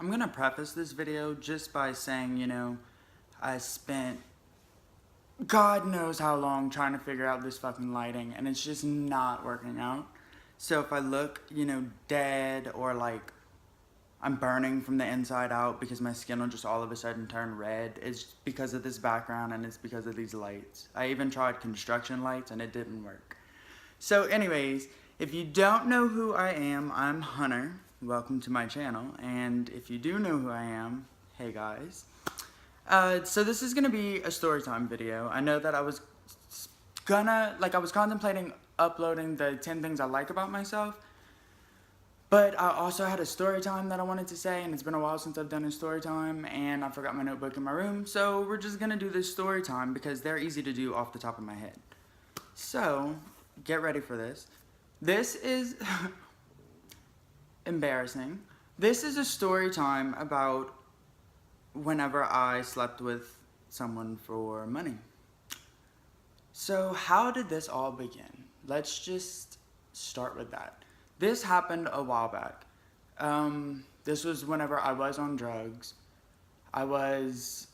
I'm gonna preface this video just by saying, I spent God knows how long trying to figure out this fucking lighting, and it's just not working out. So if I look, dead, or like I'm burning from the inside out because my skin will just all of a sudden turn red, it's because of this background and it's because of these lights. I even tried construction lights and it didn't work. So anyways, if you don't know who I am, I'm Hunter. Welcome to my channel. And if you do know who I am, hey guys. So this is gonna be a story time video. I know that I was contemplating uploading the 10 things I like about myself, but I also had a story time that I wanted to say, and it's been a while since I've done a story time, and I forgot my notebook in my room, so we're just gonna do this story time because they're easy to do off the top of my head. So, get ready for this. This is embarrassing. This is a story time about whenever I slept with someone for money. So how did this all begin? Let's just start with that. This happened a while back. This was whenever I was on drugs. I was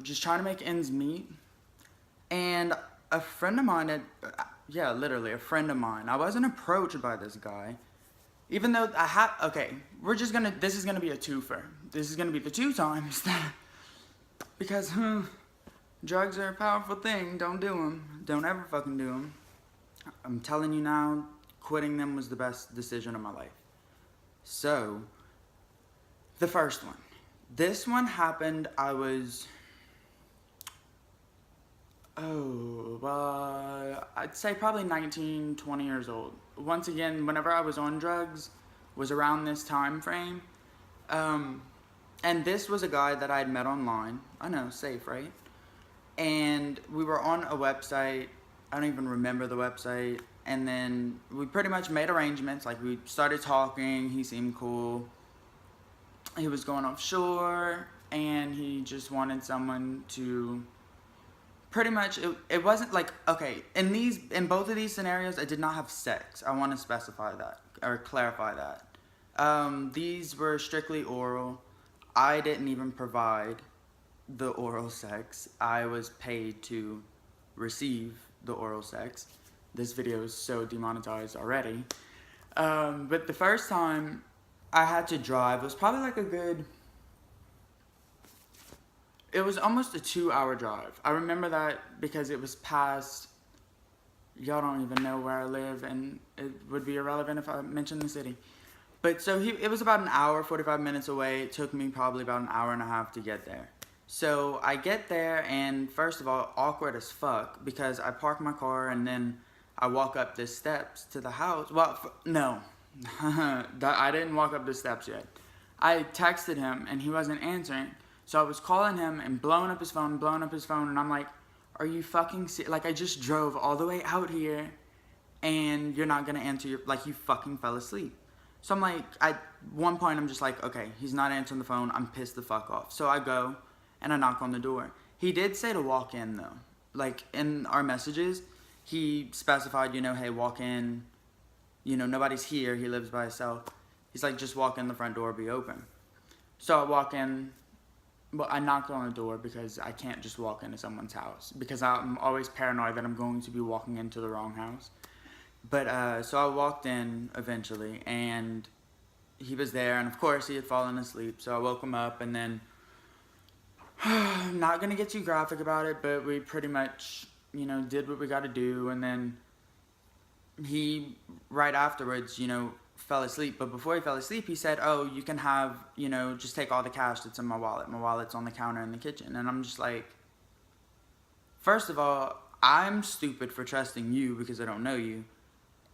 just trying to make ends meet. And a friend of mine literally a friend of mine. I wasn't approached by this guy. Even though this is gonna be a twofer. This is gonna be the two times that, because drugs are a powerful thing. Don't do them. Don't ever fucking do them. I'm telling you now, quitting them was the best decision of my life. So, the first one. This one happened, I was, I'd say probably 19, 20 years old. Once again, whenever I was on drugs, was around this time frame. And this was a guy that I had met online. I know, safe, right? And we were on a website. I don't even remember the website. And then we pretty much made arrangements. Like, we started talking. He seemed cool. He was going offshore, and he just wanted someone to pretty much, it wasn't like, okay, in both of these scenarios, I did not have sex. I want to specify that, or clarify that. These were strictly oral. I didn't even provide the oral sex. I was paid to receive the oral sex. This video is so demonetized already. But the first time I had to drive, it was probably like it was almost a 2-hour drive. I remember that because it was past, y'all don't even know where I live, and it would be irrelevant if I mentioned the city. But so it was about an hour, 45 minutes away. It took me probably about an hour and a half to get there. So I get there, and first of all, awkward as fuck, because I park my car and then I walk up the steps to the house. Well, no, I didn't walk up the steps yet. I texted him and he wasn't answering. So I was calling him and blowing up his phone, and I'm like, are you fucking like, I just drove all the way out here and you're not gonna answer you fucking fell asleep. So I'm like, at one point I'm just like, okay, he's not answering the phone, I'm pissed the fuck off. So I go and I knock on the door. He did say to walk in though. Like, in our messages, he specified, hey, walk in, nobody's here, he lives by himself. He's like, just walk in, the front door will be open. So I walk in. Well, I knocked on the door because I can't just walk into someone's house, because I'm always paranoid that I'm going to be walking into the wrong house. But so I walked in eventually, and he was there, and of course he had fallen asleep. So I woke him up, and then I'm not gonna get too graphic about it, but we pretty much did what we got to do, and then he right afterwards fell asleep. But before he fell asleep, he said, oh, you can have, just take all the cash that's in my wallet. My wallet's on the counter in the kitchen. And I'm just like, first of all, I'm stupid for trusting you because I don't know you.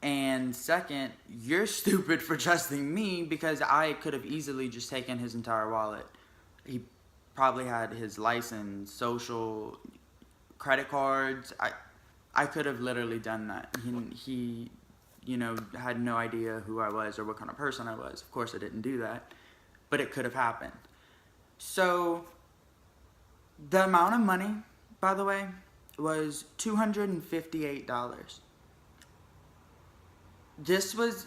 And second, you're stupid for trusting me because I could have easily just taken his entire wallet. He probably had his license, social, credit cards. I could have literally done that. He had no idea who I was or what kind of person I was. Of course I didn't do that, but it could have happened. So, the amount of money, by the way, was $258. This was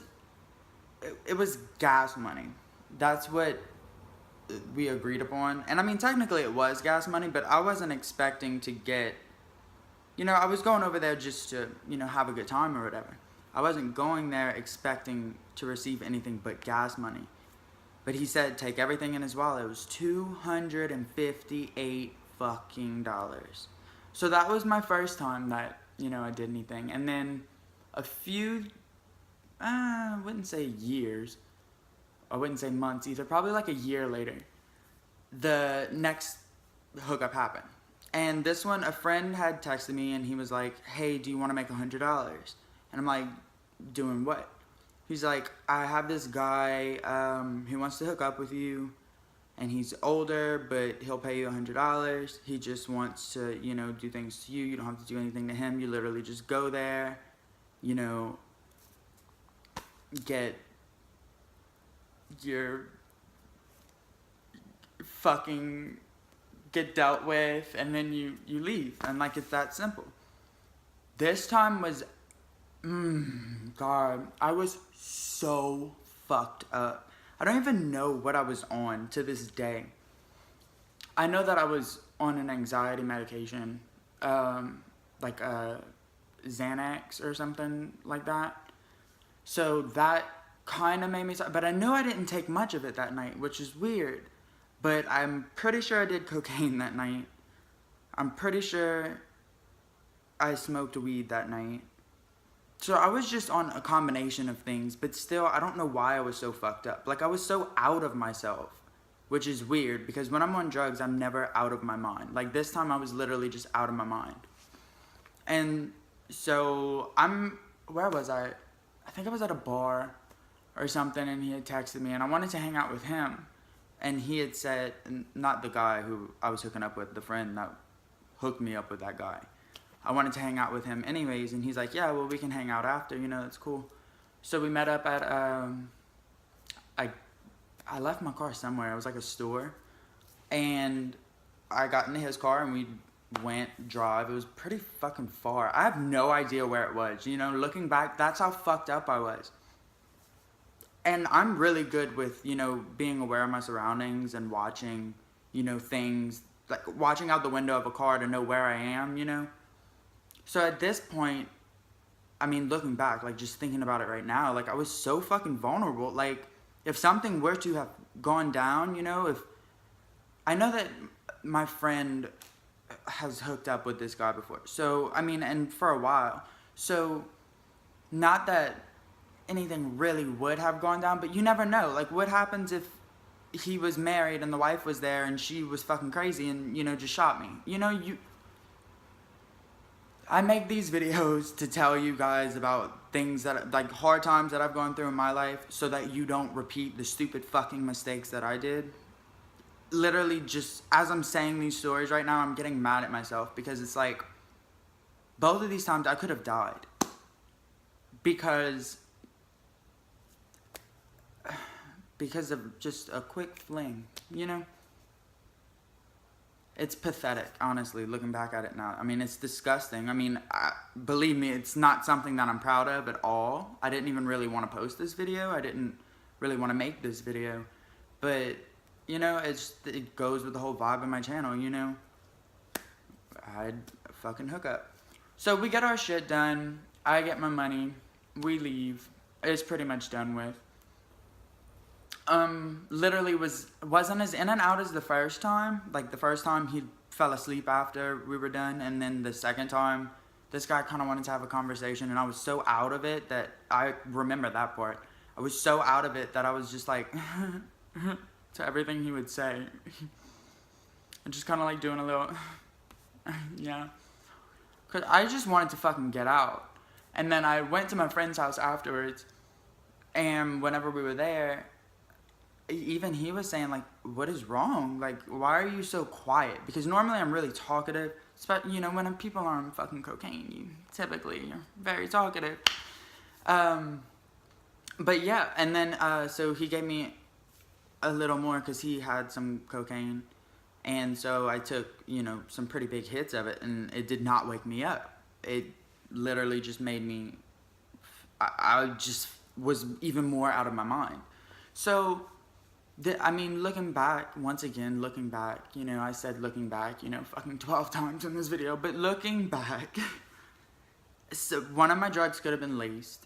it was gas money. That's what we agreed upon. And I mean, technically it was gas money, but I wasn't expecting to get, I was going over there just to, have a good time or whatever. I wasn't going there expecting to receive anything but gas money. But he said take everything in his wallet. It was $258 fucking dollars. So that was my first time that, I did anything. And then a few, I wouldn't say years, I wouldn't say months either, probably like a year later, the next hookup happened. And this one, a friend had texted me and he was like, hey, do you want to make $100? And I'm like, doing what? He's like, I have this guy who wants to hook up with you, and he's older, but he'll pay you $100. He just wants to, do things to you. You don't have to do anything to him. You literally just go there, get your fucking get dealt with, and then you leave. And like, it's that simple. This time was, God, I was so fucked up. I don't even know what I was on to this day. I know that I was on an anxiety medication, like a Xanax or something like that. So that kind of made me, but I know I didn't take much of it that night, which is weird. But I'm pretty sure I did cocaine that night. I'm pretty sure I smoked weed that night. So I was just on a combination of things, but still, I don't know why I was so fucked up. Like, I was so out of myself, which is weird, because when I'm on drugs, I'm never out of my mind. Like, this time, I was literally just out of my mind. And so, where was I? I think I was at a bar or something, and he had texted me, and I wanted to hang out with him. And he had said, not the guy who I was hooking up with, the friend that hooked me up with that guy. I wanted to hang out with him anyways, and he's like, yeah, well, we can hang out after, that's cool. So we met up at, I left my car somewhere. It was like a store. And I got into his car, and we went drive. It was pretty fucking far. I have no idea where it was. Looking back, that's how fucked up I was. And I'm really good with, being aware of my surroundings and watching, things, like watching out the window of a car to know where I am, So at this point, I mean, looking back, like just thinking about it right now, like I was so fucking vulnerable. Like if something were to have gone down, if I know that my friend has hooked up with this guy before. So, I mean, and for a while. So not that anything really would have gone down, but you never know. Like what happens if he was married and the wife was there and she was fucking crazy and, just shot me? I make these videos to tell you guys about things that, like hard times that I've gone through in my life so that you don't repeat the stupid fucking mistakes that I did. Literally just, as I'm saying these stories right now, I'm getting mad at myself because it's like, both of these times I could have died. Because of just a quick fling, It's pathetic, honestly, looking back at it now. I mean, it's disgusting. I mean, believe me, it's not something that I'm proud of at all. I didn't even really want to post this video. I didn't really want to make this video. But, it goes with the whole vibe of my channel, I had a fucking hookup. So we get our shit done. I get my money. We leave. It's pretty much done with. Literally wasn't as in and out as the first time. Like the first time he fell asleep after we were done, and then the second time this guy kind of wanted to have a conversation, and I was so out of it that I remember that part. I was so out of it that I was just like to everything he would say. And just kind of like doing a little yeah. Cause I just wanted to fucking get out. And then I went to my friend's house afterwards, and whenever we were there, even he was saying, like, what is wrong? Like, why are you so quiet? Because normally I'm really talkative. But, when people are on fucking cocaine, you're very talkative. But yeah, and then, so he gave me a little more because he had some cocaine. And so I took, some pretty big hits of it, and it did not wake me up. It literally just made me, I just was even more out of my mind. So, I mean, looking back, once again, looking back, you know, I said looking back, you know, fucking 12 times in this video, but looking back, so one of my drugs could have been laced.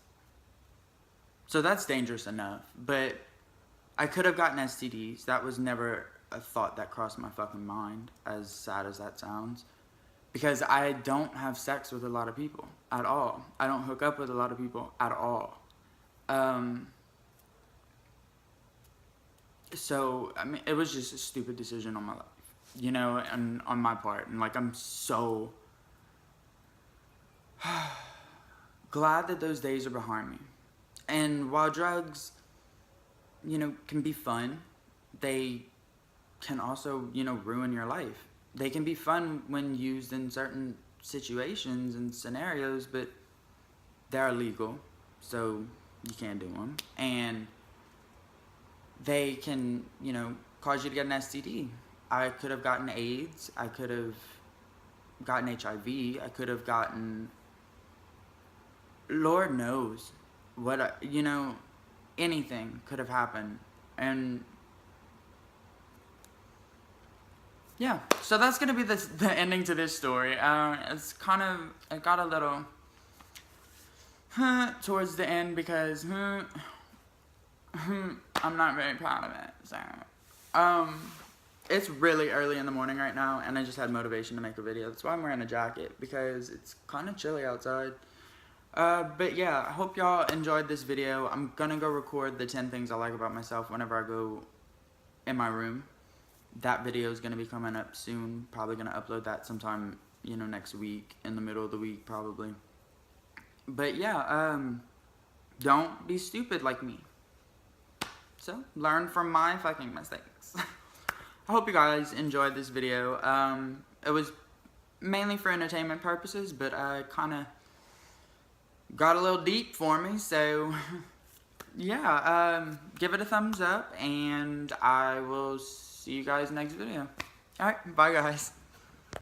So that's dangerous enough, but I could have gotten STDs. That was never a thought that crossed my fucking mind, as sad as that sounds. Because I don't have sex with a lot of people at all. I don't hook up with a lot of people at all. So, I mean, it was just a stupid decision on my life, you know, and on my part. And, like, I'm so glad that those days are behind me. And while drugs, you know, can be fun, they can also, you know, ruin your life. They can be fun when used in certain situations and scenarios, but they're illegal, so you can't do them. And they can, you know, cause you to get an STD. I could have gotten AIDS. I could have gotten HIV. I could have gotten, Lord knows what, you know, anything could have happened. And yeah, so that's gonna be the ending to this story. It's kind of, it got a little towards the end because I'm not very proud of it. So, it's really early in the morning right now, and I just had motivation to make a video. That's why I'm wearing a jacket, because it's kind of chilly outside. But yeah, I hope y'all enjoyed this video. I'm gonna go record the 10 things I like about myself whenever I go in my room. That video is gonna be coming up soon. Probably gonna upload that sometime, you know, next week, in the middle of the week, probably. But yeah, don't be stupid like me. So, learn from my fucking mistakes. I hope you guys enjoyed this video. It was mainly for entertainment purposes, but I kind of got a little deep for me, so yeah, give it a thumbs up, and I will see you guys next video. Alright, bye guys.